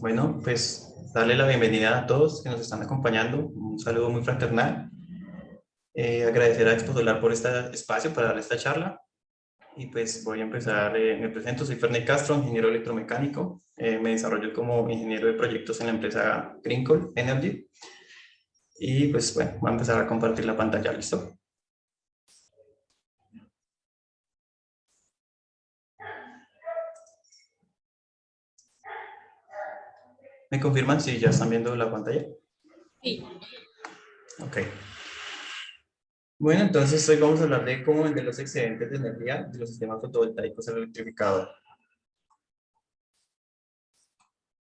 Bueno, pues darle la bienvenida a todos que nos están acompañando. Un saludo muy fraternal. Agradecer a Expo Solar por este espacio para dar esta charla. Y pues voy a empezar, me presento, soy Ferney Castro, ingeniero electromecánico. Me desarrollo como ingeniero de proyectos en la empresa Greencol Energy. Y pues bueno, voy a empezar a compartir la pantalla, ¿listo? ¿Me confirman si ya están viendo la pantalla? Sí. Ok. Bueno, entonces hoy vamos a hablar de cómo vender los excedentes de energía de los sistemas fotovoltaicos electrificados.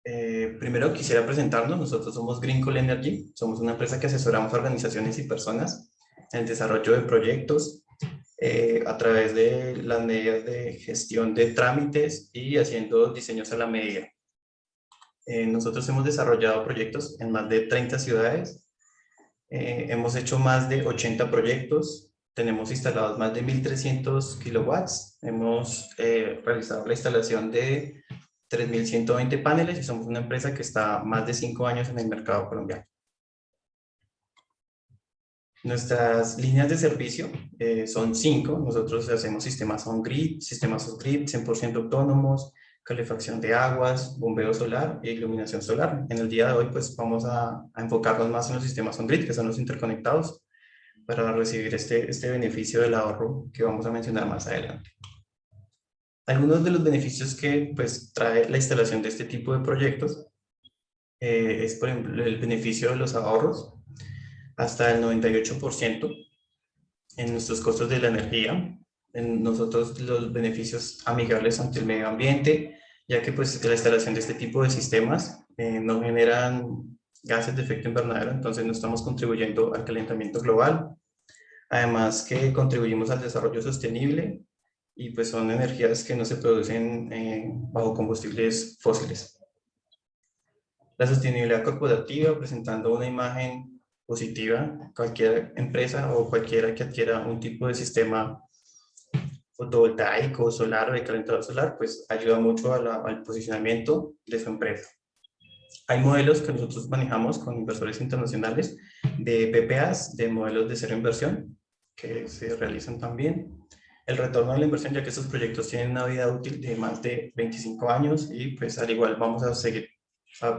Primero quisiera presentarnos. Nosotros somos Greencol Energy. Somos una empresa que asesoramos a organizaciones y personas en el desarrollo de proyectos a través de las medidas de gestión de trámites y haciendo diseños a la medida. Nosotros hemos desarrollado proyectos en más de 30 ciudades. Hemos hecho más de 80 proyectos. Tenemos instalados más de 1.300 kilowatts. Hemos realizado la instalación de 3.120 paneles y somos una empresa que está más de 5 años en el mercado colombiano. Nuestras líneas de servicio son 5. Nosotros hacemos sistemas on-grid, sistemas off-grid, 100% autónomos, calefacción de aguas, bombeo solar e iluminación solar. En el día de hoy pues vamos a enfocarnos más en los sistemas on-grid, que son los interconectados, para recibir este beneficio del ahorro que vamos a mencionar más adelante. Algunos de los beneficios que pues, trae la instalación de este tipo de proyectos es, por ejemplo, el beneficio de los ahorros, hasta el 98% en nuestros costos de la energía. En nosotros los beneficios amigables ante el medio ambiente, ya que pues, la instalación de este tipo de sistemas no generan gases de efecto invernadero, entonces no estamos contribuyendo al calentamiento global. Además que contribuimos al desarrollo sostenible y pues son energías que no se producen bajo combustibles fósiles. La sostenibilidad corporativa, presentando una imagen positiva, cualquier empresa o cualquiera que adquiera un tipo de sistema fotovoltaico, solar o de calentador solar, pues ayuda mucho al posicionamiento de su empresa. Hay modelos que nosotros manejamos con inversores internacionales de PPAs, de modelos de cero inversión, que se realizan también. El retorno de la inversión, ya que estos proyectos tienen una vida útil de más de 25 años y pues al igual vamos a seguir,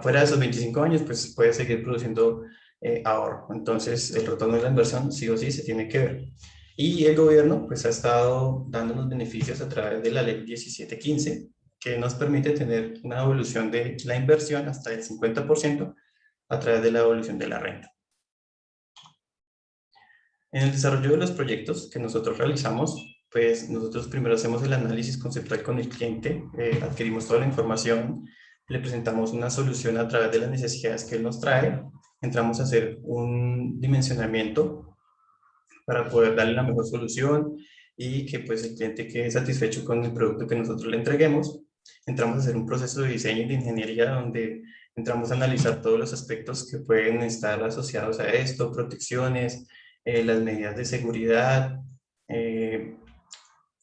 fuera de esos 25 años, pues puede seguir produciendo ahorro. Entonces el retorno de la inversión sí o sí se tiene que ver. Y el gobierno pues ha estado dándonos beneficios a través de la ley 1715, que nos permite tener una evolución de la inversión hasta el 50% a través de la evolución de la renta. En el desarrollo de los proyectos que nosotros realizamos, pues nosotros primero hacemos el análisis conceptual con el cliente, adquirimos toda la información, le presentamos una solución a través de las necesidades que él nos trae, entramos a hacer un dimensionamiento para poder darle la mejor solución y que pues el cliente quede satisfecho con el producto que nosotros le entreguemos. Entramos a hacer un proceso de diseño y de ingeniería donde entramos a analizar todos los aspectos que pueden estar asociados a esto, protecciones, las medidas de seguridad, eh,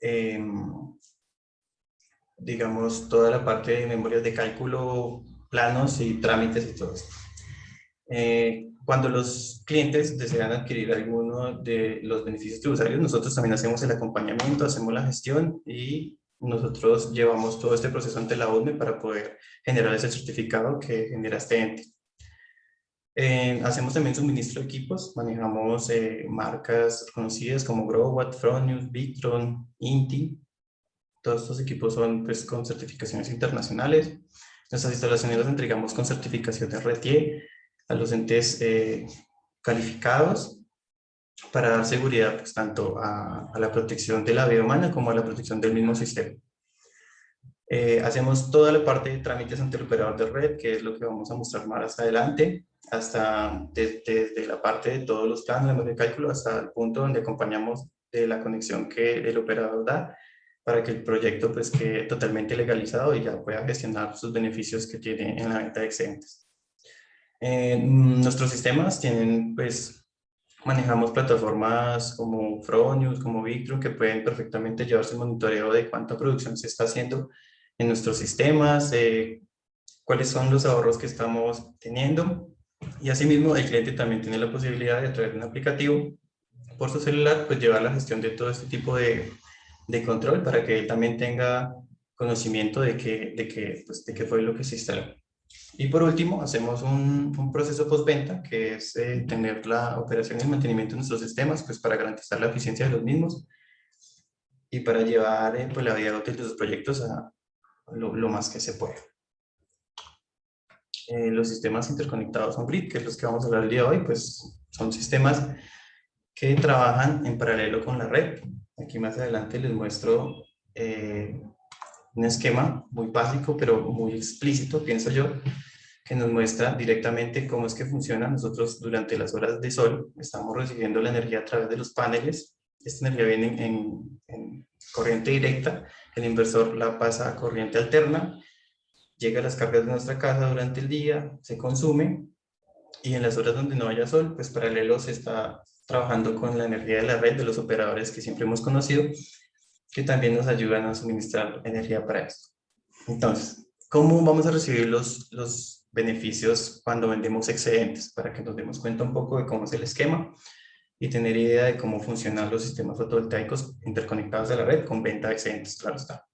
eh, digamos, toda la parte de memorias de cálculo, planos y trámites y todo esto. Cuando los clientes desean adquirir alguno de los beneficios tributarios, nosotros también hacemos el acompañamiento, hacemos la gestión y nosotros llevamos todo este proceso ante la UNE para poder generar ese certificado que genera este ente. Hacemos también suministro de equipos, manejamos marcas conocidas como Growatt, Fronius, Victron, Inti. Todos estos equipos son pues, con certificaciones internacionales. Nuestras instalaciones las entregamos con certificación de RETIE a los entes calificados para dar seguridad pues, tanto a la protección de la vida humana como a la protección del mismo sistema. Hacemos toda la parte de trámites ante el operador de red, que es lo que vamos a mostrar más adelante, hasta desde la parte de todos los planos de cálculo hasta el punto donde acompañamos de la conexión que el operador da para que el proyecto pues, quede totalmente legalizado y ya pueda gestionar sus beneficios que tiene en la venta de excedentes. Nuestros sistemas tienen, pues, manejamos plataformas como Fronius, como Victron, que pueden perfectamente llevarse el monitoreo de cuánta producción se está haciendo en nuestros sistemas, cuáles son los ahorros que estamos teniendo. Y asimismo, el cliente también tiene la posibilidad de, a través de un aplicativo por su celular, pues llevar la gestión de todo este tipo de control para que él también tenga conocimiento de qué fue lo que se instaló. Y por último, hacemos un proceso postventa, que es tener la operación y el mantenimiento de nuestros sistemas, pues para garantizar la eficiencia de los mismos y para llevar pues, la vida útil de los proyectos a lo más que se pueda. Los sistemas interconectados on-grid, que es los que vamos a hablar el día de hoy, pues son sistemas que trabajan en paralelo con la red. Aquí más adelante les muestro un esquema muy básico, pero muy explícito, pienso yo, que nos muestra directamente cómo es que funciona. Nosotros durante las horas de sol estamos recibiendo la energía a través de los paneles. Esta energía viene en corriente directa, el inversor la pasa a corriente alterna, llega a las cargas de nuestra casa durante el día, se consume, y en las horas donde no haya sol, pues paralelo se está trabajando con la energía de la red de los operadores que siempre hemos conocido, que también nos ayudan a suministrar energía para esto. Entonces, ¿cómo vamos a recibir los beneficios cuando vendemos excedentes? Para que nos demos cuenta un poco de cómo es el esquema y tener idea de cómo funcionan los sistemas fotovoltaicos interconectados a la red con venta de excedentes, claro está.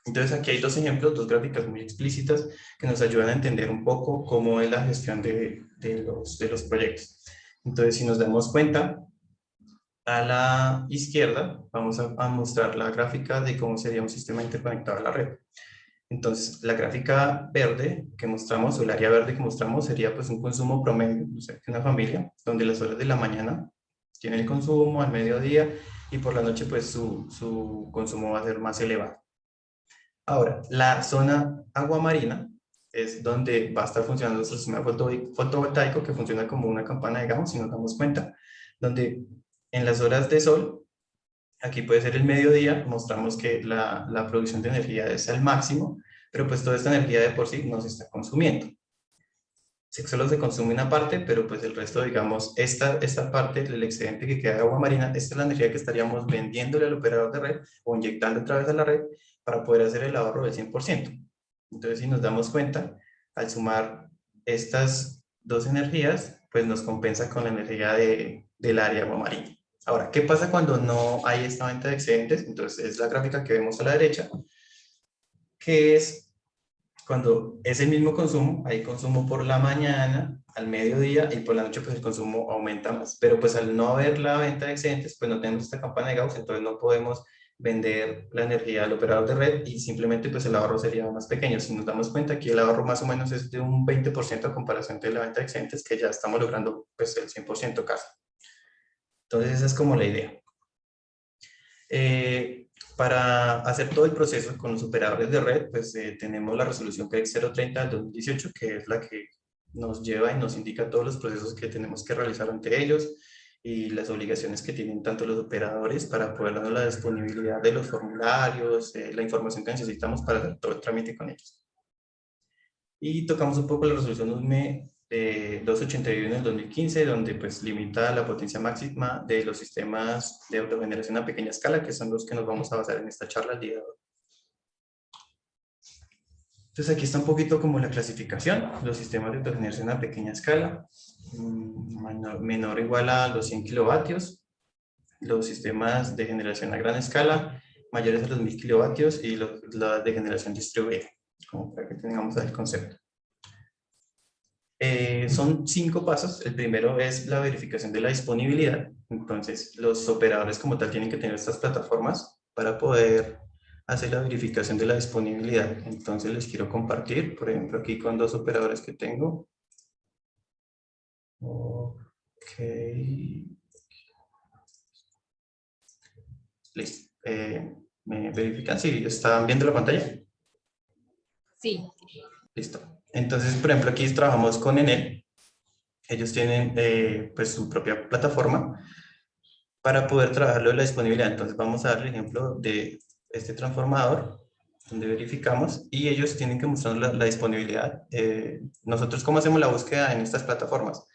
Entonces aquí hay dos ejemplos, dos gráficas muy explícitas que nos ayudan a entender un poco cómo es la gestión de los proyectos. Entonces si nos damos cuenta, a la izquierda vamos a mostrar la gráfica de cómo sería un sistema interconectado a la red. Entonces la gráfica verde que mostramos, o el área verde que mostramos, sería pues un consumo promedio, o sea, que una familia, donde las horas de la mañana tiene el consumo, al mediodía, y por la noche pues su consumo va a ser más elevado. Ahora, la zona agua marina es donde va a estar funcionando nuestro sistema fotovoltaico, que funciona como una campana de Gauss, si nos damos cuenta, donde en las horas de sol, aquí puede ser el mediodía, mostramos que la producción de energía es al máximo, pero pues toda esta energía de por sí no se está consumiendo. Solo se consume una parte, pero pues el resto, digamos, esta parte, el excedente que queda de agua marina, esta es la energía que estaríamos vendiéndole al operador de red o inyectando a través de la red para poder hacer el ahorro del 100%. Entonces, si nos damos cuenta, al sumar estas dos energías, pues nos compensa con la energía del área agua marina. Ahora, ¿qué pasa cuando no hay esta venta de excedentes? Entonces, es la gráfica que vemos a la derecha, que es cuando es el mismo consumo, hay consumo por la mañana, al mediodía, y por la noche pues el consumo aumenta más. Pero pues al no haber la venta de excedentes, pues no tenemos esta campana de Gauss, entonces no podemos vender la energía al operador de red y simplemente pues el ahorro sería más pequeño. Si nos damos cuenta, aquí el ahorro más o menos es de un 20% a comparación de la venta de excedentes, que ya estamos logrando pues el 100% casi. Entonces esa es como la idea. Para hacer todo el proceso con los operadores de red, pues tenemos la resolución PEC 030 del 2018, que es la que nos lleva y nos indica todos los procesos que tenemos que realizar ante ellos y las obligaciones que tienen tanto los operadores para poder darnos la disponibilidad de los formularios, la información que necesitamos para hacer todo el trámite con ellos. Y tocamos un poco la resolución USME 281 del 2015, donde pues limita la potencia máxima de los sistemas de autogeneración a pequeña escala, que son los que nos vamos a basar en esta charla el día de hoy. Entonces aquí está un poquito como la clasificación, los sistemas de autogeneración a pequeña escala, menor o igual a los 100 kilovatios, los sistemas de generación a gran escala, mayores a los 1000 kilovatios y la de generación distribuida, como para que tengamos el concepto. Son 5 pasos. El primero es la verificación de la disponibilidad. Entonces, los operadores como tal tienen que tener estas plataformas para poder hacer la verificación de la disponibilidad. Entonces, les quiero compartir, por ejemplo, aquí con 2 operadores que tengo. Ok. Listo. ¿Me verifican si están viendo la pantalla? Sí. Listo. Entonces, por ejemplo, aquí trabajamos con Enel. Ellos tienen pues su propia plataforma para poder trabajarlo de la disponibilidad. Entonces vamos a dar el ejemplo de este transformador, donde verificamos, y ellos tienen que mostrarnos la disponibilidad. Nosotros, ¿cómo hacemos la búsqueda en estas plataformas?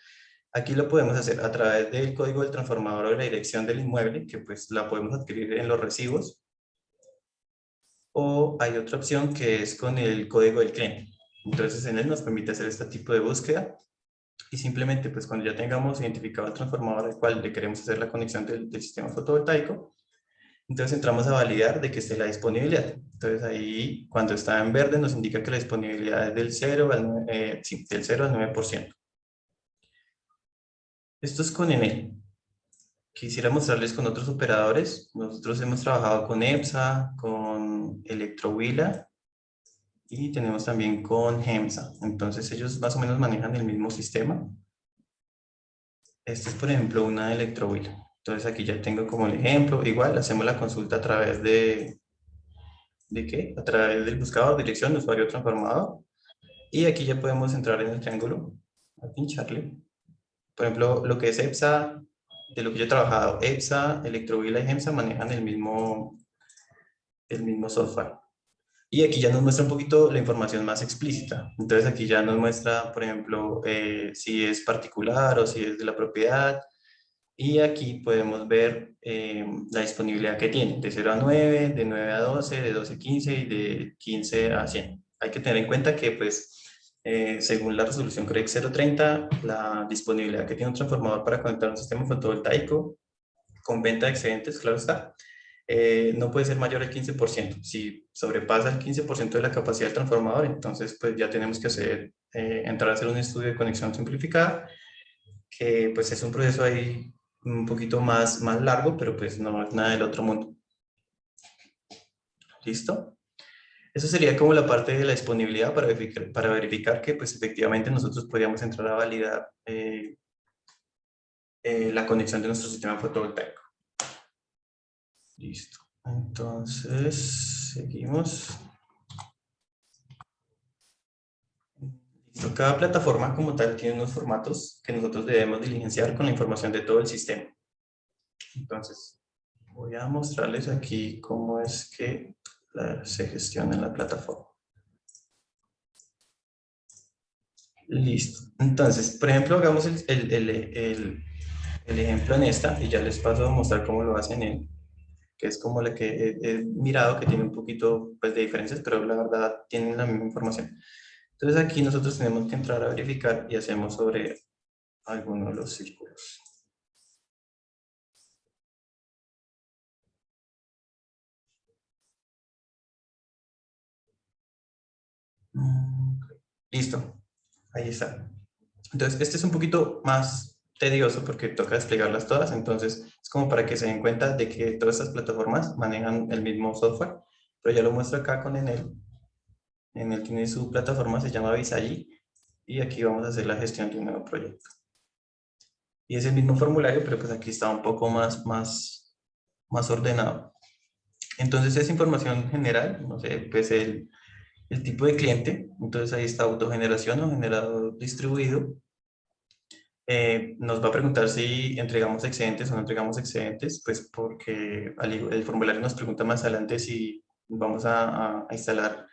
Aquí lo podemos hacer a través del código del transformador o de la dirección del inmueble, que pues la podemos adquirir en los recibos, o hay otra opción que es con el código del cliente. Entonces en él nos permite hacer este tipo de búsqueda y simplemente pues cuando ya tengamos identificado el transformador al cual le queremos hacer la conexión del sistema fotovoltaico, entonces entramos a validar de que esté la disponibilidad. Entonces ahí cuando está en verde nos indica que la disponibilidad es del 0 al 9%, sí, del 0 al 9%. Esto es con Enel. Quisiera mostrarles con otros operadores. Nosotros hemos trabajado con EPSA, con Electrohuila y tenemos también con GEMSA. Entonces ellos más o menos manejan el mismo sistema. Este es, por ejemplo, una Electrohuila. Entonces aquí ya tengo como el ejemplo. Igual hacemos la consulta a través ¿de qué? A través del buscador, dirección, usuario transformador. Y aquí ya podemos entrar en el triángulo, a pincharle. Por ejemplo, lo que es EPSA, de lo que yo he trabajado, EPSA, Electrohuila y GEMSA manejan el mismo software. Y aquí ya nos muestra un poquito la información más explícita. Entonces aquí ya nos muestra, por ejemplo, si es particular o si es de la propiedad. Y aquí podemos ver la disponibilidad que tiene, de 0 a 9, de 9 a 12, de 12 a 15 y de 15 a 100. Hay que tener en cuenta que, pues, según la resolución CREC 030, la disponibilidad que tiene un transformador para conectar un sistema fotovoltaico con venta de excedentes, claro está, no puede ser mayor al 15%. Si sobrepasa el 15% de la capacidad del transformador, entonces pues ya tenemos que entrar a hacer un estudio de conexión simplificada, que pues es un proceso ahí un poquito más largo, pero pues no es nada del otro mundo. ¿Listo? Eso sería como la parte de la disponibilidad para verificar que pues efectivamente nosotros podríamos entrar a validar la conexión de nuestro sistema fotovoltaico. Listo. Entonces, seguimos. Listo. Cada plataforma como tal tiene unos formatos que nosotros debemos diligenciar con la información de todo el sistema. Entonces, voy a mostrarles aquí cómo es que se gestiona en la plataforma. Listo. Entonces, por ejemplo, hagamos el ejemplo en esta y ya les paso a mostrar cómo lo hacen en, que es como la que he mirado, que tiene un poquito pues, de diferencias, pero la verdad tienen la misma información. Entonces aquí nosotros tenemos que entrar a verificar y hacemos sobre alguno de los círculos. Listo, ahí está. Entonces este es un poquito más tedioso porque toca desplegarlas todas, entonces es como para que se den cuenta de que todas estas plataformas manejan el mismo software, pero ya lo muestro acá con Enel. Enel tiene su plataforma, se llama Visagi, y aquí vamos a hacer la gestión de un nuevo proyecto. Y es el mismo formulario, pero pues aquí está un poco más ordenado. Entonces es información general, no sé, pues el tipo de cliente, entonces ahí está autogeneración o generador distribuido. Nos va a preguntar si entregamos excedentes o no entregamos excedentes, pues porque el formulario nos pregunta más adelante si vamos a instalar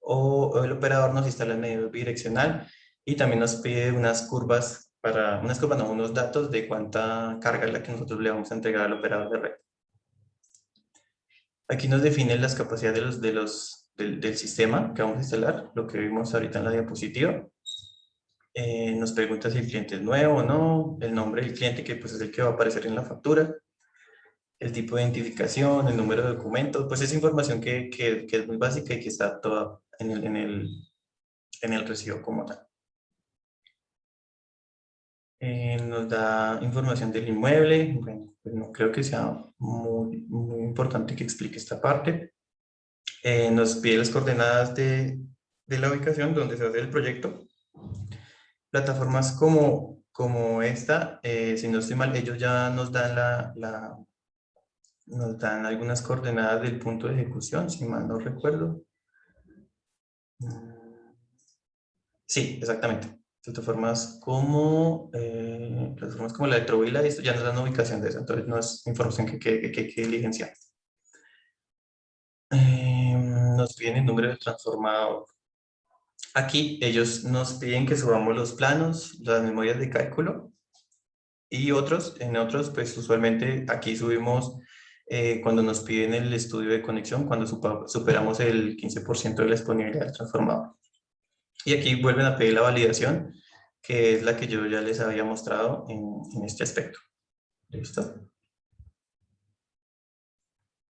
o el operador nos instala el medidor bidireccional y también nos pide unas curvas no, unos datos de cuánta carga es la que nosotros le vamos a entregar al operador de red. Aquí nos definen las capacidades del sistema que vamos a instalar, lo que vimos ahorita en la diapositiva. Nos pregunta si el cliente es nuevo o no, el nombre del cliente que pues es el que va a aparecer en la factura, el tipo de identificación, el número de documento, pues es información que es muy básica y que está toda en el recibo como tal. Nos da información del inmueble. Bueno, pues no creo que sea muy importante que explique esta parte. Nos pide las coordenadas de la ubicación donde se va a hacer el proyecto. Plataformas como esta, si no estoy mal, ellos ya nos dan nos dan algunas coordenadas del punto de ejecución, si mal no recuerdo. Sí, exactamente. Plataformas como la de Trovila, y esto ya nos dan ubicación de eso, entonces no es información que hay que diligenciar. Nos piden el número del transformador. Aquí ellos nos piden que subamos los planos, las memorias de cálculo y en otros, pues usualmente aquí subimos cuando nos piden el estudio de conexión, cuando superamos el 15% de la disponibilidad del transformador. Y aquí vuelven a pedir la validación, que es la que yo ya les había mostrado en este aspecto. ¿Listo?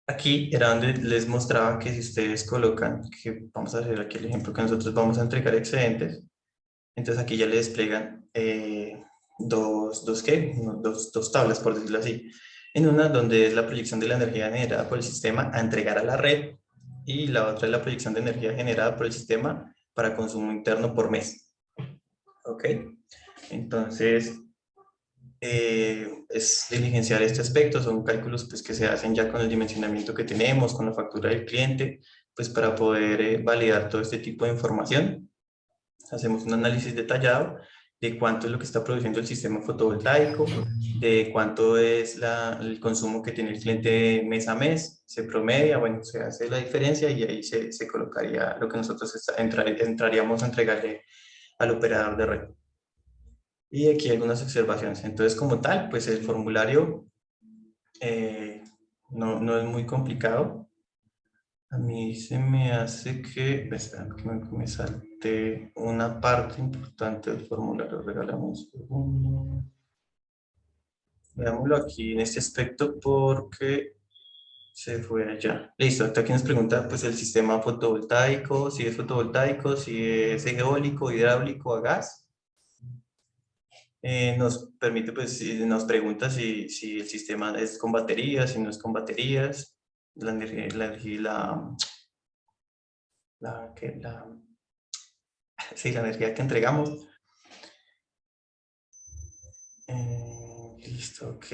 Aquí era donde les mostraba que si ustedes colocan, que vamos a hacer aquí el ejemplo que nosotros vamos a entregar excedentes, entonces aquí ya le despliegan dos tablas, por decirlo así. En una donde es la proyección de la energía generada por el sistema a entregar a la red y la otra es la proyección de energía generada por el sistema para consumo interno por mes. ¿Ok? Entonces, es diligenciar este aspecto, son cálculos pues, que se hacen ya con el dimensionamiento que tenemos, con la factura del cliente, pues para poder validar todo este tipo de información. Hacemos un análisis detallado de cuánto es lo que está produciendo el sistema fotovoltaico, de cuánto es el consumo que tiene el cliente mes a mes, se promedia, bueno, se hace la diferencia y ahí se colocaría lo que nosotros entraríamos a entregarle al operador de red. Y aquí hay algunas observaciones. Entonces, como tal, pues el formulario no es muy complicado. A mí se me hace que, espera, que me salte una parte importante del formulario. Regálame un segundo. Veámoslo aquí en este aspecto porque se fue allá. Listo, aquí nos pregunta pues el sistema fotovoltaico, si es fotovoltaico, si es eólico, hidráulico, a gas. Nos permite, pues, nos pregunta si el sistema es con baterías, si no es con baterías, la energía, sí, la energía que entregamos. Listo, ok.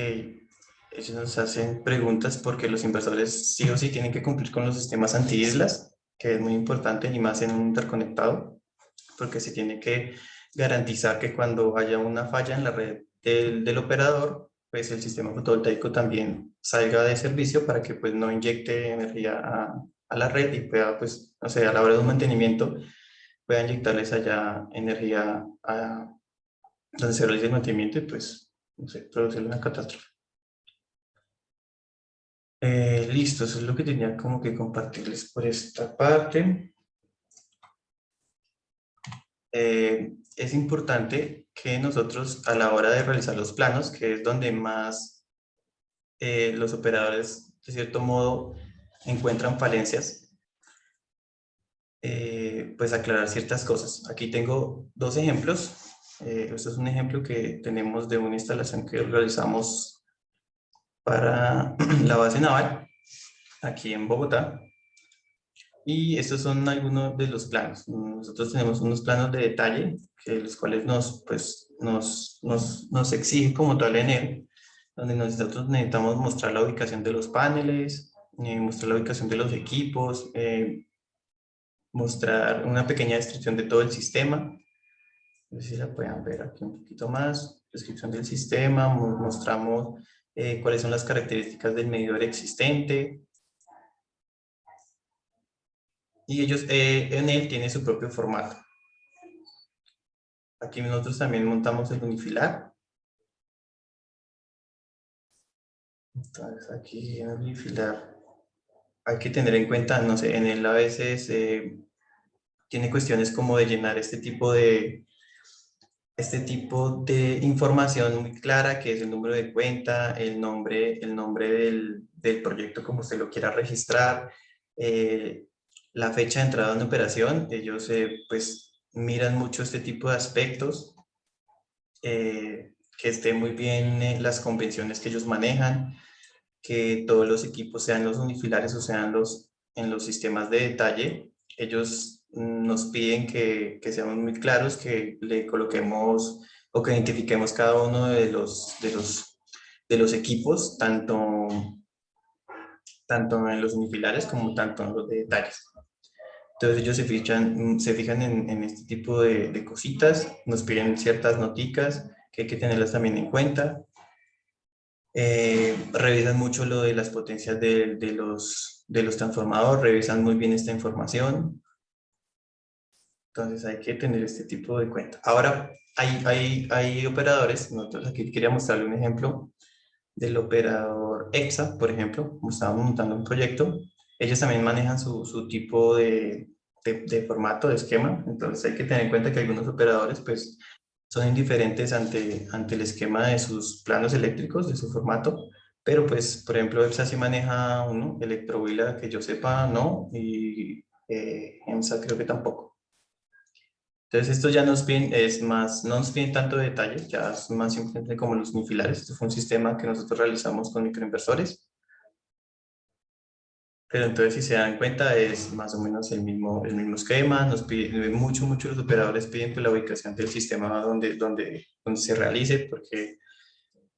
Ellos nos hacen preguntas porque los inversores sí o sí tienen que cumplir con los sistemas anti-islas, que es muy importante y más en un interconectado, porque se tiene que garantizar que cuando haya una falla en la red del operador, pues el sistema fotovoltaico también salga de servicio para que pues no inyecte energía a la red y pueda pues, o sea, a la hora de un mantenimiento, pueda inyectarles allá energía a donde se realice el mantenimiento y pues, no sé, producir una catástrofe. Listo, eso es lo que tenía como que compartirles por esta parte. Es importante que nosotros a la hora de realizar los planos, que es donde más los operadores de cierto modo encuentran falencias, pues aclarar ciertas cosas. Aquí tengo dos ejemplos. Este es un ejemplo que tenemos de una instalación que realizamos para la base naval aquí en Bogotá. Y estos son algunos de los planos. Nosotros tenemos unos planos de detalle, que los cuales nos exige como tal en él, donde nosotros necesitamos mostrar la ubicación de los paneles, mostrar la ubicación de los equipos, mostrar una pequeña descripción de todo el sistema. No sé si la puedan ver aquí un poquito más. Descripción del sistema, mostramos cuáles son las características del medidor existente, y ellos en él tiene su propio formato. Aquí nosotros también montamos el unifilar. Entonces aquí en el unifilar hay que tener en cuenta, no sé, en él a veces tiene cuestiones como de llenar este tipo de información muy clara, que es el número de cuenta, el nombre del proyecto como usted lo quiera registrar, eh, la fecha de entrada en operación. Ellos pues miran mucho este tipo de aspectos, que esté muy bien las convenciones que ellos manejan, que todos los equipos sean los unifilares o sean en los sistemas de detalle. Ellos nos piden que seamos muy claros, que le coloquemos o que identifiquemos cada uno de los equipos, tanto en los unifilares como tanto en los de detalles. Entonces ellos se fijan en este tipo de cositas, nos piden ciertas noticas que hay que tenerlas también en cuenta. Revisan mucho lo de las potencias de los transformadores, revisan muy bien esta información. Entonces hay que tener este tipo de cuenta. Ahora, hay operadores, nosotros aquí quería mostrarle un ejemplo del operador EXA, por ejemplo, como estábamos montando un proyecto. Ellos también manejan su tipo de formato, de esquema. Entonces hay que tener en cuenta que algunos operadores pues son indiferentes ante el esquema de sus planos eléctricos, de su formato, pero pues, por ejemplo, EPSA sí maneja uno, Electrovila, que yo sepa, no, y EMSA creo que tampoco. Entonces esto ya nos piden, no nos piden tanto detalle, ya es más simplemente como los unifilares. Este fue un sistema que nosotros realizamos con microinversores. Pero entonces, si se dan cuenta, es más o menos el mismo esquema. Nos piden, mucho los operadores piden pues, la ubicación del sistema donde se realice, porque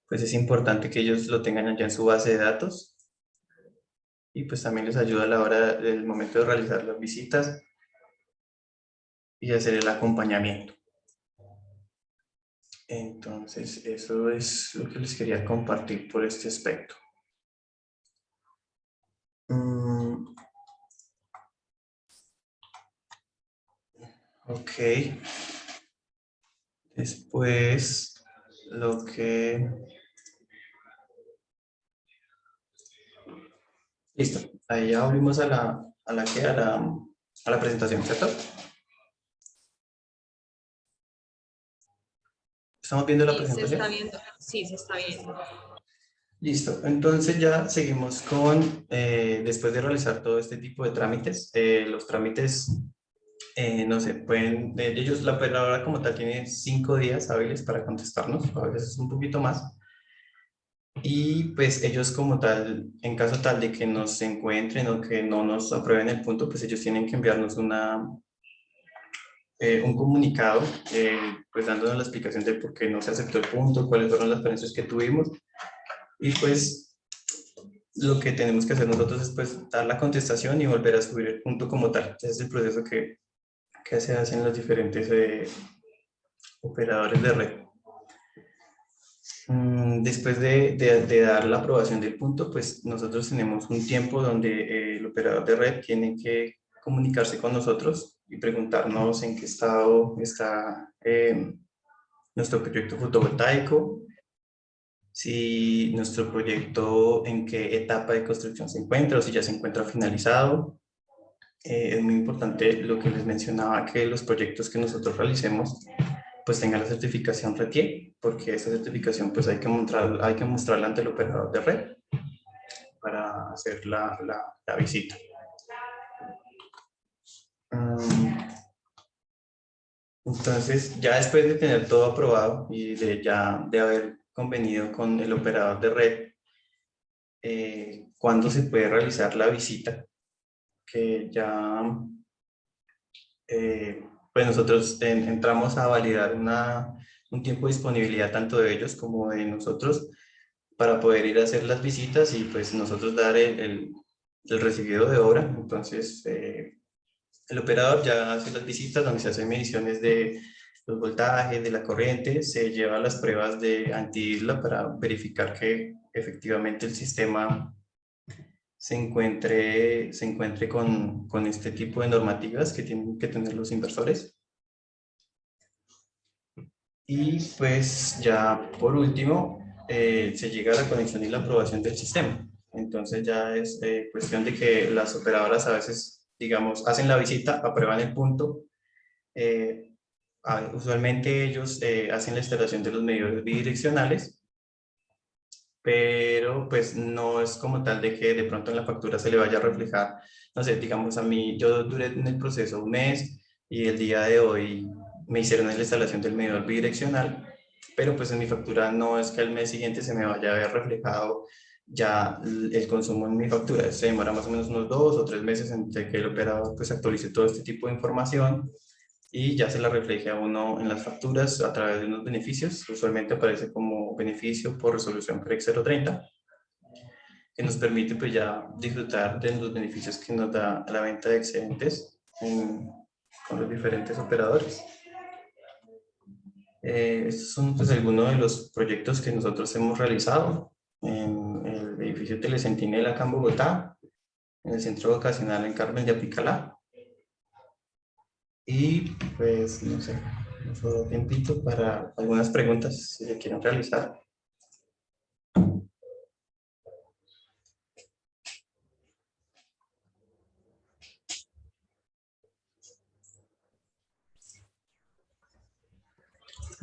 pues, es importante que ellos lo tengan allá en su base de datos. Y pues también les ayuda a la hora del momento de realizar las visitas y hacer el acompañamiento. Entonces, eso es lo que les quería compartir por este aspecto. Ok. Después, lo que... Listo. Ahí ya volvimos a la presentación, ¿cierto? ¿Estamos viendo la Sí, se presentación? está viendo. Sí, se está viendo. Listo. Entonces ya seguimos después de realizar todo este tipo de trámites, los trámites, no sé, ellos, la operadora como tal tiene 5 días hábiles para contestarnos, a veces un poquito más. Y pues ellos como tal, en caso tal de que nos encuentren o que no nos aprueben el punto, pues ellos tienen que enviarnos un comunicado, pues dándonos la explicación de por qué no se aceptó el punto, cuáles fueron las falencias que tuvimos. Y pues lo que tenemos que hacer nosotros es pues dar la contestación y volver a subir el punto como tal. Ese es el proceso que se hace en los diferentes operadores de red. Después de dar la aprobación del punto, pues nosotros tenemos un tiempo donde el operador de red tiene que comunicarse con nosotros y preguntarnos en qué estado está nuestro proyecto fotovoltaico, si nuestro proyecto en qué etapa de construcción se encuentra o si ya se encuentra finalizado. Es muy importante lo que les mencionaba, que los proyectos que nosotros realicemos pues tengan la certificación RETIE, porque esa certificación pues hay que mostrarla ante el operador de red para hacer la visita. Entonces, ya después de tener todo aprobado y de haber convenido con el operador de red, ¿cuándo se puede realizar la visita? Que ya, pues nosotros entramos a validar un tiempo de disponibilidad tanto de ellos como de nosotros para poder ir a hacer las visitas y pues nosotros dar el recibido de obra. Entonces, el operador ya hace las visitas donde se hacen mediciones de los voltajes, de la corriente, se lleva las pruebas de anti-isla para verificar que efectivamente el sistema se encuentre con este tipo de normativas que tienen que tener los inversores. Y pues ya por último, se llega a la conexión y la aprobación del sistema. Entonces ya es cuestión de que las operadoras a veces, digamos, hacen la visita, aprueban el punto. Usualmente ellos hacen la instalación de los medidores bidireccionales, pero pues no es como tal de que de pronto en la factura se le vaya a reflejar, no sé, digamos a mí, yo duré en el proceso un mes y el día de hoy me hicieron la instalación del medidor bidireccional, pero pues en mi factura no es que al mes siguiente se me vaya a ver reflejado ya el consumo en mi factura. Se demora más o menos unos 2 o 3 meses entre que el operador pues actualice todo este tipo de información y ya se la refleje a uno en las facturas a través de unos beneficios. Usualmente aparece como beneficio por resolución PREC 030, que nos permite pues ya disfrutar de los beneficios que nos da la venta de excedentes con los diferentes operadores. Estos son pues algunos de los proyectos que nosotros hemos realizado en el edificio Telecentinela acá en Bogotá, en el centro vocacional en Carmen de Apicalá. Y pues no sé, nos da tiempito para algunas preguntas si le quieren realizar.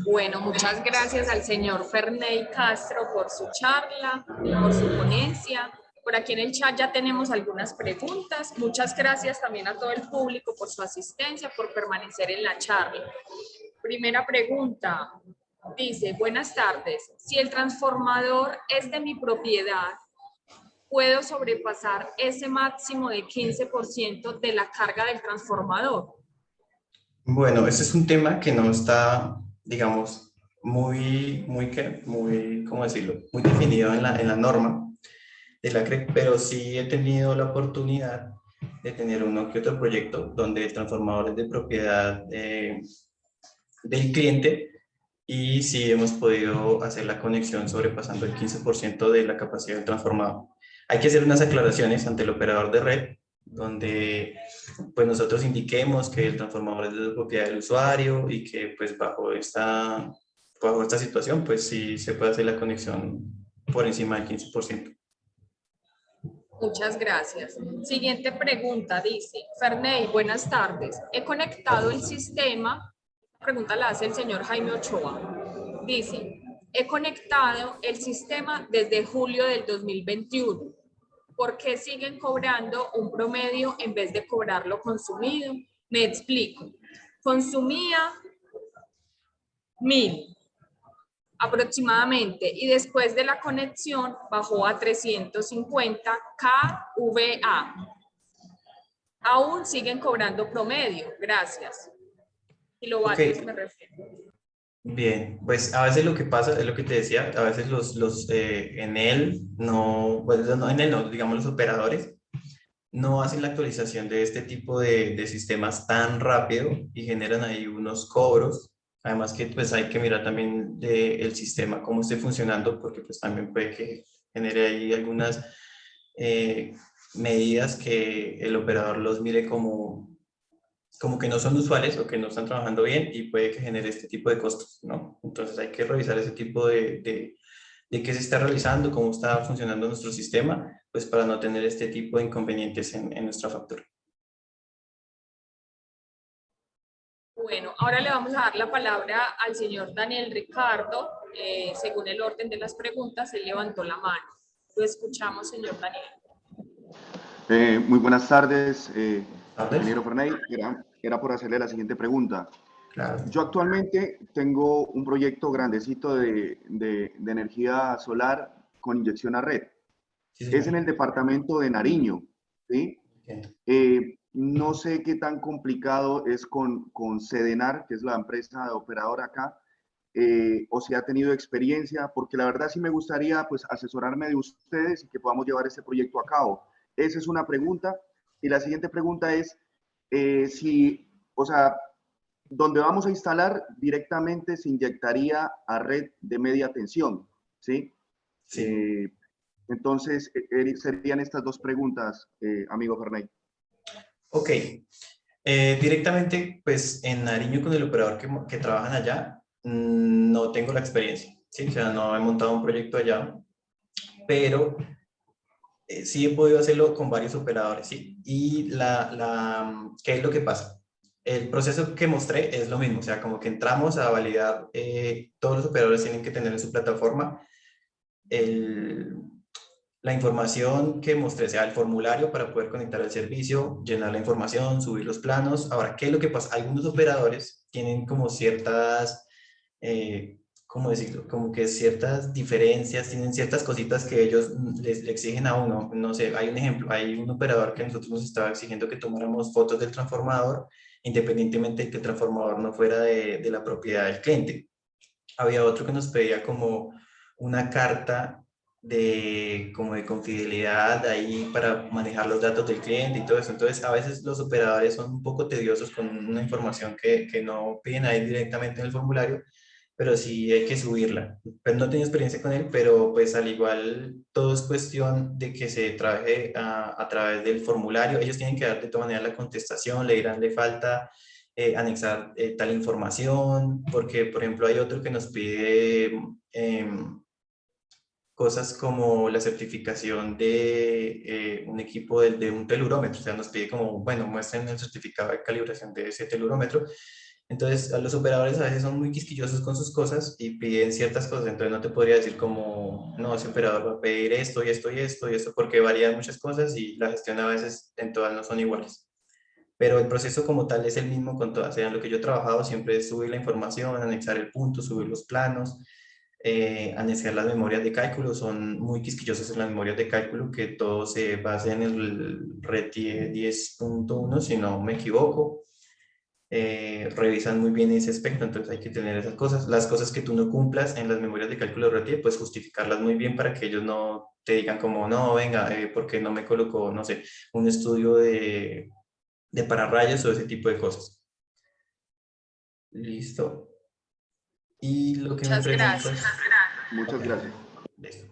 Bueno, muchas gracias al señor Ferney Castro por su charla, por su ponencia. Por aquí en el chat ya tenemos algunas preguntas. Muchas gracias también a todo el público por su asistencia, por permanecer en la charla. Primera pregunta. Dice, buenas tardes. Si el transformador es de mi propiedad, ¿puedo sobrepasar ese máximo de 15% de la carga del transformador? Bueno, ese es un tema que no está, digamos, ¿cómo decirlo? Muy definido en la norma de la CREC, pero sí he tenido la oportunidad de tener uno que otro proyecto donde el transformador es de propiedad del cliente y sí hemos podido hacer la conexión sobrepasando el 15% de la capacidad del transformador. Hay que hacer unas aclaraciones ante el operador de red, donde pues nosotros indiquemos que el transformador es de propiedad del usuario y que pues bajo esta situación pues sí se puede hacer la conexión por encima del 15%. Muchas gracias. Siguiente pregunta dice, Ferney, buenas tardes. He conectado el sistema, la pregunta la hace el señor Jaime Ochoa. Dice, he conectado el sistema desde julio del 2021. ¿Por qué siguen cobrando un promedio en vez de cobrar lo consumido? Me explico. Consumía 1.000 aproximadamente y después de la conexión bajó a 350 kVA. Aún siguen cobrando promedio. Gracias. Kilovatios Ok, me refiero. bien, pues a veces lo que pasa es lo que te decía, a veces en él no, bueno, no, en él no, digamos los operadores no hacen la actualización de este tipo de sistemas tan rápido y generan ahí unos cobros. Además que pues hay que mirar también el sistema, cómo esté funcionando, porque pues también puede que genere ahí algunas eh, medidas que el operador los mire como que no son usuales o que no están trabajando bien y puede que genere este tipo de costos, ¿no? Entonces hay que revisar ese tipo de qué se está realizando, cómo está funcionando nuestro sistema, pues para no tener este tipo de inconvenientes en nuestra factura. Bueno, ahora le vamos a dar la palabra al señor Daniel Ricardo. Según el orden de las preguntas, él levantó la mano. Lo escuchamos, señor Daniel. Muy buenas tardes, ¿Tardes? ingeniero Ferney. Era por hacerle la siguiente pregunta. Claro. Yo actualmente tengo un proyecto grandecito de energía solar con inyección a red. Sí, Es en señor. el departamento de Nariño, ¿sí? Ok. No sé qué tan complicado es con Sedenar, que es la empresa operadora acá, o si ha tenido experiencia, porque la verdad sí me gustaría pues asesorarme de ustedes y que podamos llevar este proyecto a cabo. Esa es una pregunta. Y la siguiente pregunta es si, o sea, donde vamos a instalar directamente se inyectaría a red de media tensión, ¿sí? Sí. Eh, entonces, serían estas dos preguntas, amigo Ferney. Ok. Directamente, pues en Nariño con el operador que trabajan allá, no tengo la experiencia, ¿sí? O sea, no he montado un proyecto allá, pero sí he podido hacerlo con varios operadores, ¿sí? Y ¿qué es lo que pasa? El proceso que mostré es lo mismo, o sea, como que entramos a validar, todos los operadores tienen que tener en su plataforma el, la información que mostré, sea el formulario para poder conectar al servicio, llenar la información, subir los planos. Ahora, ¿qué es lo que pasa? Algunos operadores tienen como ciertas, ¿cómo decirlo? Como que ciertas diferencias, tienen ciertas cositas que ellos le exigen a uno. No sé, hay un ejemplo, hay un operador que nosotros nos estaba exigiendo que tomáramos fotos del transformador, independientemente de que el transformador no fuera de la propiedad del cliente. Había otro que nos pedía como una carta como de confidencialidad ahí para manejar los datos del cliente y todo eso. Entonces, a veces los operadores son un poco tediosos con una información que no piden ahí directamente en el formulario, pero sí hay que subirla. Pues no tengo experiencia con él, pero pues al igual todo es cuestión de que se trabaje a través del formulario. Ellos tienen que dar de todas maneras la contestación, le dirán le falta anexar tal información, porque por ejemplo hay otro que nos pide cosas como la certificación de un equipo de un telurómetro, o sea, nos pide como, bueno, muestren el certificado de calibración de ese telurómetro. Entonces, a los operadores a veces son muy quisquillosos con sus cosas y piden ciertas cosas. Entonces, no te podría decir como, no, ese operador va a pedir esto y esto y esto y esto, porque varían muchas cosas y la gestión a veces en todas no son iguales. Pero el proceso como tal es el mismo con todas. O sea, en lo que yo he trabajado siempre es subir la información, anexar el punto, subir los planos, anexar las memorias de cálculo. Son muy quisquillosos en las memorias de cálculo, que todo se basa en el RETIE 10.1, si no me equivoco. Revisan muy bien ese aspecto, entonces hay que tener esas cosas. Las cosas que tú no cumplas en las memorias de cálculo RETIE, pues justificarlas muy bien para que ellos no te digan como, no, venga, ¿por qué no me colocó, no sé, un estudio de pararrayos o ese tipo de cosas? Listo. Y lo que me Muchas preguntas... gracias. Muchas Ok, gracias. listo.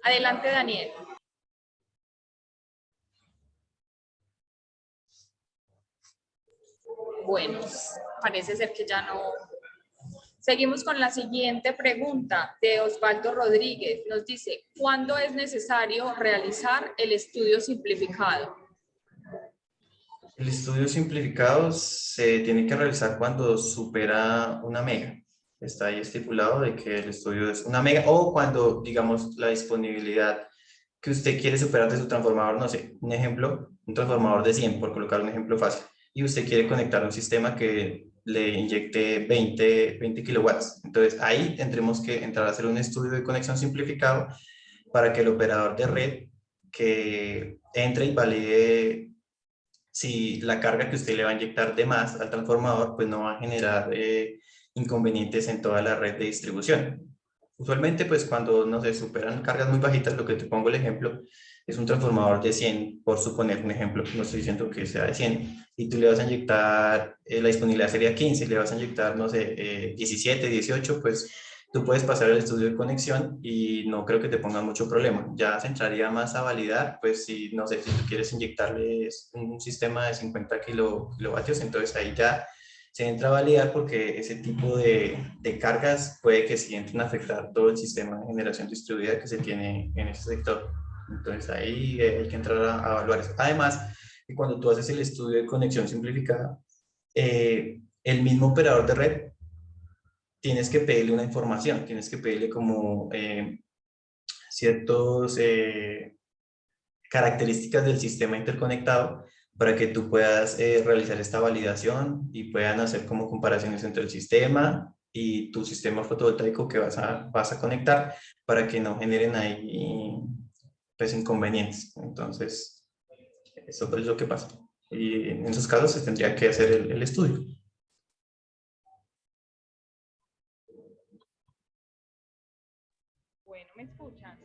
Adelante, Daniel. Bueno, parece ser que ya no. Seguimos con la siguiente pregunta de Osvaldo Rodríguez. Nos dice, ¿cuándo es necesario realizar el estudio simplificado? El estudio simplificado se tiene que realizar cuando supera una mega. Está ahí estipulado de que el estudio es una mega o cuando, digamos, la disponibilidad que usted quiere superar de su transformador, no sé, un ejemplo, un transformador de 100, por colocar un ejemplo fácil, y usted quiere conectar un sistema que le inyecte 20 kilowatts. Entonces ahí tendremos que entrar a hacer un estudio de conexión simplificado para que el operador de red que entre y valide si la carga que usted le va a inyectar de más al transformador, pues no va a generar inconvenientes en toda la red de distribución. Usualmente, pues cuando no se superan cargas muy bajitas, lo que te pongo el ejemplo, es un transformador de 100, por suponer un ejemplo, no estoy diciendo que sea de 100, y tú le vas a inyectar, la disponibilidad sería 15, le vas a inyectar, no sé, 17, 18, pues tú puedes pasar el estudio de conexión y no creo que te ponga mucho problema. Ya se entraría más a validar, pues si, no sé, si tú quieres inyectarles un sistema de 50 kilovatios, entonces ahí ya se entra a validar porque ese tipo de cargas puede que sí entren a afectar todo el sistema de generación distribuida que se tiene en ese sector. Entonces ahí hay que entrar a evaluar eso. Además, que cuando tú haces el estudio de conexión simplificada, el mismo operador de red tienes que pedirle una información, tienes que pedirle como ciertos características del sistema interconectado para que tú puedas realizar esta validación y puedan hacer como comparaciones entre el sistema y tu sistema fotovoltaico que vas a conectar para que no generen ahí pues inconvenientes. Entonces, eso es lo que pasa. Y en esos casos se tendría que hacer el estudio. Bueno, ¿me escuchan?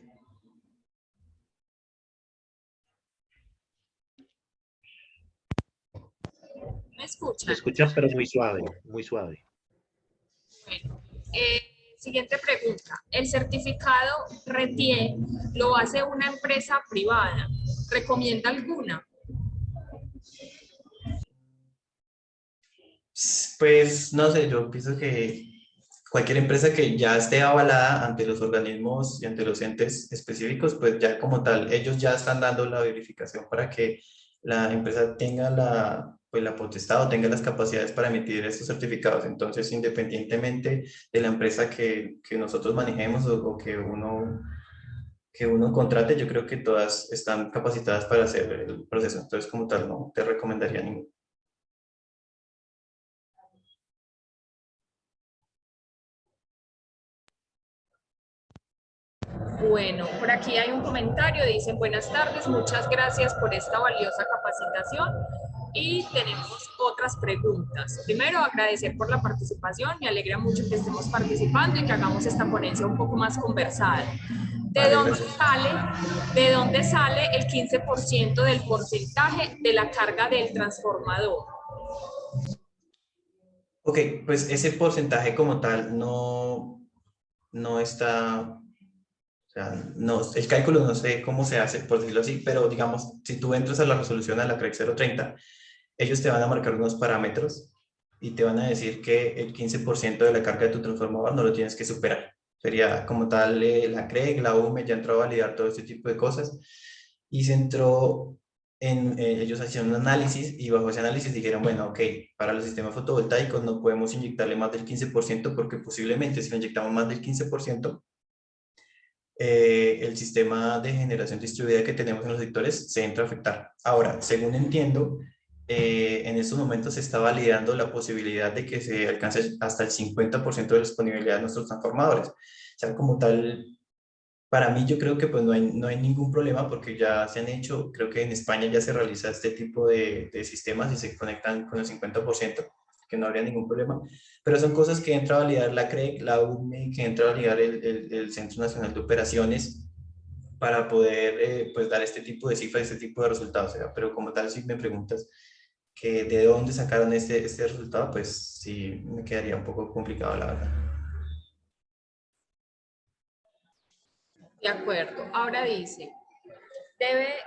¿Me Se escuchan? escucha, pero muy suave, muy suave. Bueno, siguiente pregunta. El certificado RETIE lo hace una empresa privada. ¿Recomienda alguna? Pues no sé, yo pienso que cualquier empresa que ya esté avalada ante los organismos y ante los entes específicos, pues ya como tal, ellos ya están dando la verificación para que la empresa tenga pues la potestad o tenga las capacidades para emitir estos certificados. Entonces, independientemente de la empresa que nosotros manejemos o que uno contrate, yo creo que todas están capacitadas para hacer el proceso. Entonces, como tal, no te recomendaría ninguna. Bueno, por aquí hay un comentario, dicen buenas tardes, muchas gracias por esta valiosa capacitación y tenemos otras preguntas. Primero, agradecer por la participación, me alegra mucho que estemos participando y que hagamos esta ponencia un poco más conversada. Vale, gracias. ¿De dónde sale el 15% del porcentaje de la carga del transformador? Ok, pues ese porcentaje como tal no está, o sea, no, el cálculo no sé cómo se hace, por decirlo así, pero digamos, si tú entras a la resolución a la CREC 030, ellos te van a marcar unos parámetros y te van a decir que el 15% de la carga de tu transformador no lo tienes que superar. Sería como tal la CREC, la UME ya entró a validar todo este tipo de cosas y se entró ellos hicieron un análisis y bajo ese análisis dijeron, bueno, ok, para los sistemas fotovoltaicos no podemos inyectarle más del 15% porque posiblemente si le inyectamos más del 15%, el sistema de generación distribuida que tenemos en los sectores se entra a afectar. Ahora, según entiendo, en estos momentos se está validando la posibilidad de que se alcance hasta el 50% de la disponibilidad de nuestros transformadores. O sea, como tal, para mí yo creo que pues no hay ningún problema porque ya se han hecho, creo que en España ya se realiza este tipo de sistemas y se conectan con el 50%, que no habría ningún problema. Pero son cosas que entra a validar la CREC, la UME, que entra a validar el Centro Nacional de Operaciones para poder pues dar este tipo de cifras, este tipo de resultados. O sea, pero como tal, si me preguntas que de dónde sacaron este resultado, pues sí me quedaría un poco complicado, la verdad. De acuerdo. Ahora dice,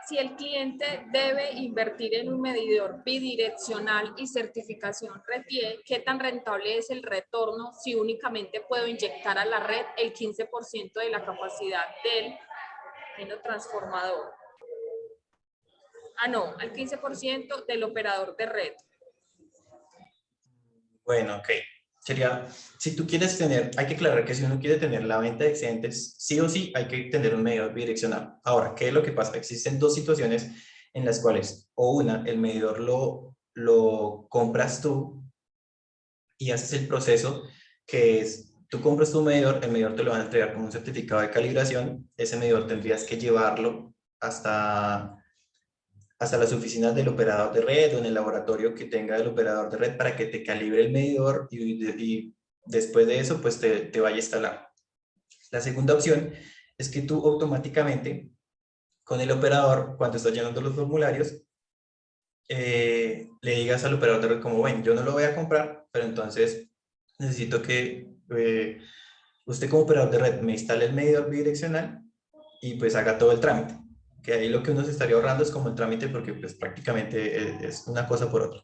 si el cliente debe invertir en un medidor bidireccional y certificación RETIE, ¿qué tan rentable es el retorno si únicamente puedo inyectar a la red el 15% de la capacidad del transformador? Ah, no, al 15% del operador de red. Bueno, ok. Sería, si tú quieres tener, hay que aclarar que si uno quiere tener la venta de excedentes, sí o sí hay que tener un medidor bidireccional. Ahora, ¿qué es lo que pasa? Existen dos situaciones en las cuales, o una, el medidor lo compras tú y haces el proceso que es, tú compras tu medidor, el medidor te lo van a entregar con un certificado de calibración, ese medidor tendrías que llevarlo hasta las oficinas del operador de red o en el laboratorio que tenga el operador de red para que te calibre el medidor y después de eso pues te vaya a instalar. La segunda opción es que tú automáticamente con el operador, cuando estás llenando los formularios, le digas al operador de red como, ven, yo no lo voy a comprar, pero entonces necesito que usted como operador de red me instale el medidor bidireccional y pues haga todo el trámite. Que ahí lo que uno se estaría ahorrando es como el trámite porque pues prácticamente es una cosa por otra.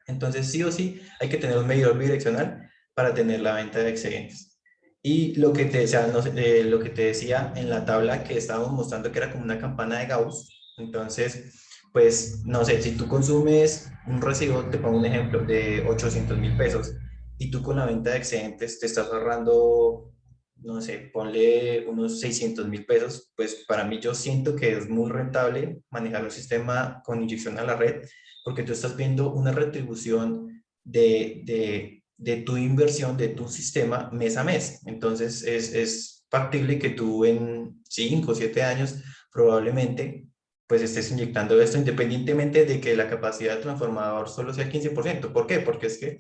Entonces sí o sí hay que tener un medidor bidireccional para tener la venta de excedentes. Y lo que o sea, no sé, lo que te decía en la tabla que estábamos mostrando que era como una campana de Gauss, entonces pues no sé, si tú consumes un recibo, te pongo un ejemplo, de 800.000 pesos y tú con la venta de excedentes te estás ahorrando, no sé, ponle unos 600.000 pesos, pues para mí yo siento que es muy rentable manejar un sistema con inyección a la red porque tú estás viendo una retribución de tu inversión, de tu sistema mes a mes. Entonces es factible que tú en 5 o 7 años probablemente pues estés inyectando esto independientemente de que la capacidad del transformador solo sea el 15%. ¿Por qué? Porque es que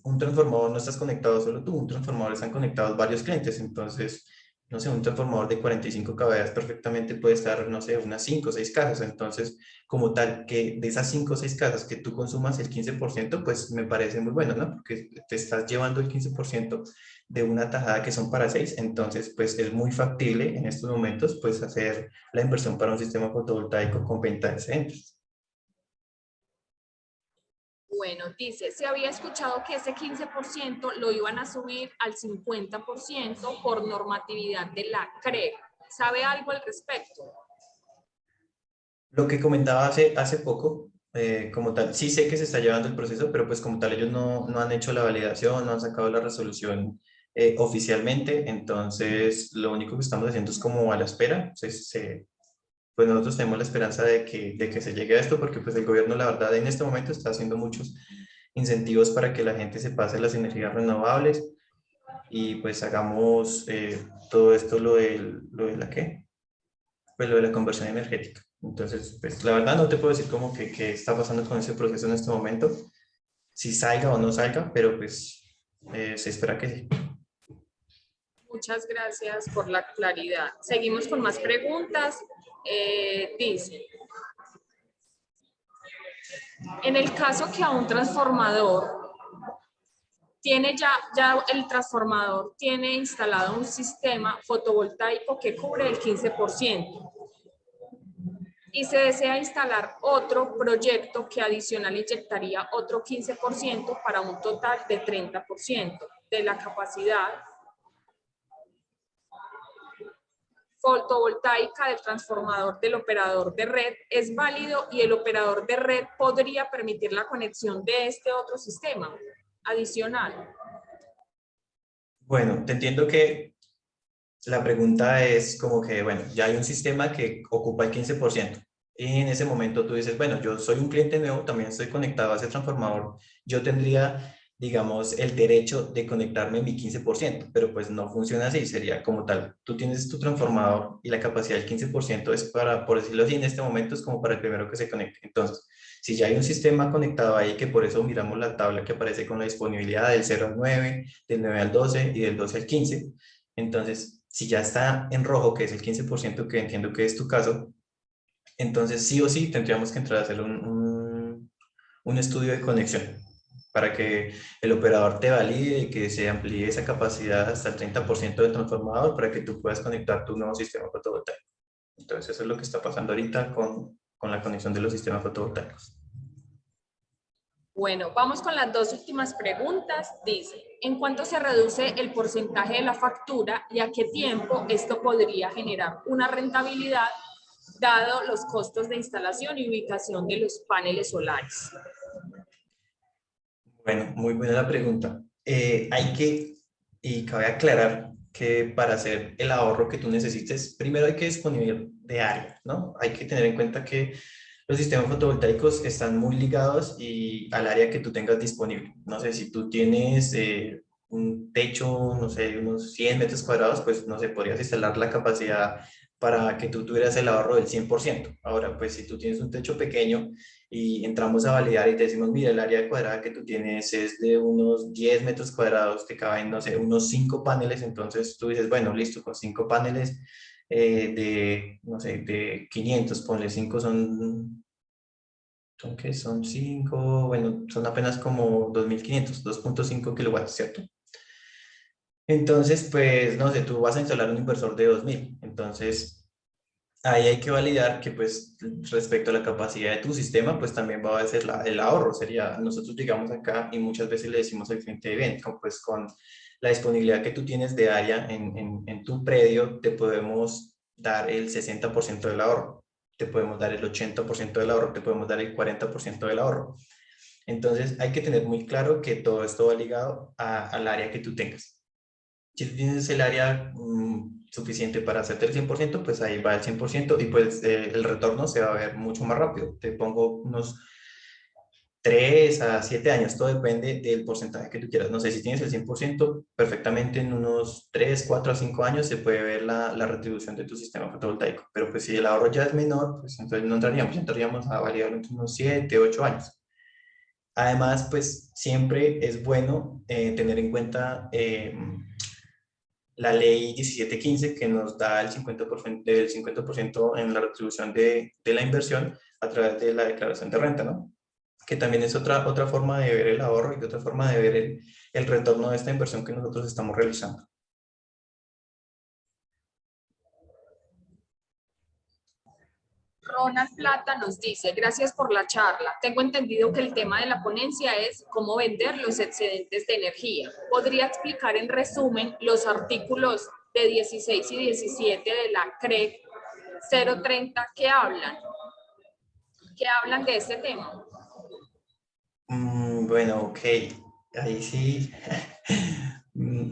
un transformador no estás conectado solo tú, un transformador están conectados varios clientes, entonces, no sé, un transformador de 45 kV perfectamente puede estar, no sé, unas 5 o 6 casas, entonces, como tal, que de esas 5 o 6 casas que tú consumas el 15%, pues me parece muy bueno, ¿no? Porque te estás llevando el 15% de una tajada que son para 6, entonces, pues es muy factible en estos momentos, pues hacer la inversión para un sistema fotovoltaico con venta de excedentes. Bueno, dice, se había escuchado que ese 15% lo iban a subir al 50% por normatividad de la CREC. ¿Sabe algo al respecto? Lo que comentaba hace poco, como tal, sí sé que se está llevando el proceso, pero pues como tal ellos no han hecho la validación, no han sacado la resolución oficialmente, entonces lo único que estamos haciendo es como a la espera, pues nosotros tenemos la esperanza de que se llegue a esto, porque pues el gobierno la verdad en este momento está haciendo muchos incentivos para que la gente se pase a las energías renovables y pues hagamos todo esto lo de la ¿qué? Pues lo de la conversión energética. Entonces, pues la verdad no te puedo decir como que qué está pasando con ese proceso en este momento, si salga o no salga, pero pues se espera que sí. Muchas gracias por la claridad. Seguimos con más preguntas. Dice, en el caso que a un transformador tiene ya el transformador tiene instalado un sistema fotovoltaico que cubre el 15% y se desea instalar otro proyecto que adicional inyectaría otro 15% para un total de 30% de la capacidad. fotovoltaica del transformador del operador de red es válido y el operador de red podría permitir la conexión de este otro sistema adicional. Bueno, te entiendo que la pregunta es como que, bueno, ya hay un sistema que ocupa el 15%. Y en ese momento tú dices, bueno, yo soy un cliente nuevo, también estoy conectado a ese transformador. Yo tendría, digamos, el derecho de conectarme mi 15%, pero pues no funciona así. Sería como tal, tú tienes tu transformador y la capacidad del 15% es para, por decirlo así, en este momento es como para el primero que se conecte. Entonces, si ya hay un sistema conectado ahí, que por eso miramos la tabla que aparece con la disponibilidad del 0 al 9, del 9 al 12 y del 12 al 15, entonces, si ya está en rojo, que es el 15%, que entiendo que es tu caso, entonces sí o sí tendríamos que entrar a hacer un estudio de conexión para que el operador te valide y que se amplíe esa capacidad hasta el 30% del transformador para que tú puedas conectar tu nuevo sistema fotovoltaico. Entonces eso es lo que está pasando ahorita con la conexión de los sistemas fotovoltaicos. Bueno, vamos con las dos últimas preguntas. Dice, ¿en cuánto se reduce el porcentaje de la factura y a qué tiempo esto podría generar una rentabilidad dado los costos de instalación y ubicación de los paneles solares? Bueno, muy buena la pregunta. Y cabe aclarar que para hacer el ahorro que tú necesites, primero hay que disponer de área, ¿no? Hay que tener en cuenta que los sistemas fotovoltaicos están muy ligados al área que tú tengas disponible. No sé, si tú tienes un techo, no sé, unos 100 metros cuadrados, pues no sé, podrías instalar la capacidad para que tú tuvieras el ahorro del 100%. Ahora, pues si tú tienes un techo pequeño y entramos a validar y te decimos, mira, el área cuadrada que tú tienes es de unos 10 metros cuadrados, te caben, no sé, unos 5 paneles, entonces tú dices, bueno, listo, con 5 paneles no sé, de 500, ponle 5 ¿son qué? Son 5, bueno, son apenas como 2.500, 2.5 kilowatts, ¿cierto? Entonces, pues, no sé, tú vas a instalar un inversor de 2.000, entonces ahí hay que validar que, pues, respecto a la capacidad de tu sistema, pues también va a ser el ahorro. Sería, nosotros llegamos acá y muchas veces le decimos al cliente, bien, pues con la disponibilidad que tú tienes de área en tu predio, te podemos dar el 60% del ahorro, te podemos dar el 80% del ahorro, te podemos dar el 40% del ahorro. Entonces, hay que tener muy claro que todo esto va ligado al área que tú tengas. Si tú tienes el área suficiente para hacerte el 100%, pues ahí va el 100% y pues el retorno se va a ver mucho más rápido. Te pongo unos 3 a 7 años, todo depende del porcentaje que tú quieras. No sé, si tienes el 100%, perfectamente en unos 3, 4 a 5 años se puede ver la retribución de tu sistema fotovoltaico. Pero pues si el ahorro ya es menor, pues entonces no entraríamos a validar entre unos 7, 8 años. Además, pues siempre es bueno tener en cuenta la ley 1715, que nos da el 50% en la retribución de la inversión a través de la declaración de renta, ¿no? Que también es otra forma de ver el ahorro y otra forma de ver el retorno de esta inversión que nosotros estamos realizando. Ronald Plata nos dice, gracias por la charla. Tengo entendido que el tema de la ponencia es cómo vender los excedentes de energía. ¿Podría explicar en resumen los artículos de 16 y 17 de la CREG 030 que hablan de este tema? Bueno, ok. Ahí sí,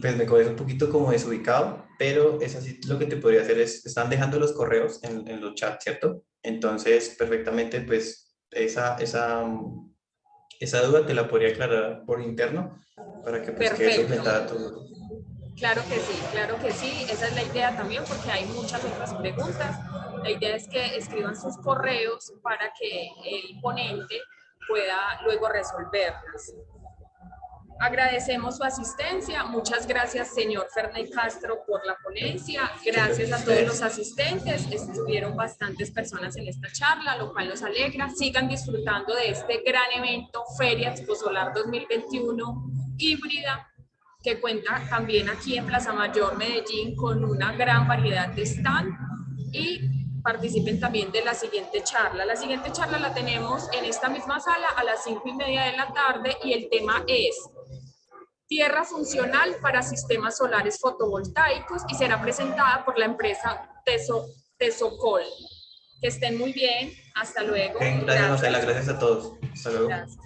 pues me coges un poquito como desubicado, pero es así, lo que te podría hacer es, están dejando los correos en los chats, ¿cierto? Entonces, perfectamente, pues esa duda te la podría aclarar por interno para que pues quede Perfecto. solventada tu... Claro que sí, esa es la idea también porque hay muchas otras preguntas. La idea es que escriban sus correos para que el ponente pueda luego resolverlas. Agradecemos su asistencia. Muchas gracias, señor Ferney Castro, por la ponencia. Gracias a todos los asistentes. Estuvieron bastantes personas en esta charla, lo cual nos alegra. Sigan disfrutando de este gran evento, Feria Exposolar 2021 híbrida, que cuenta también aquí en Plaza Mayor, Medellín, con una gran variedad de stand, y participen también de la siguiente charla. La siguiente charla la tenemos en esta misma sala a las 5:30 de la tarde y el tema es tierra funcional para sistemas solares fotovoltaicos y será presentada por la empresa Tesocol. Que estén muy bien. Hasta luego. Gracias, Marcela. Gracias a todos. Hasta luego. Gracias.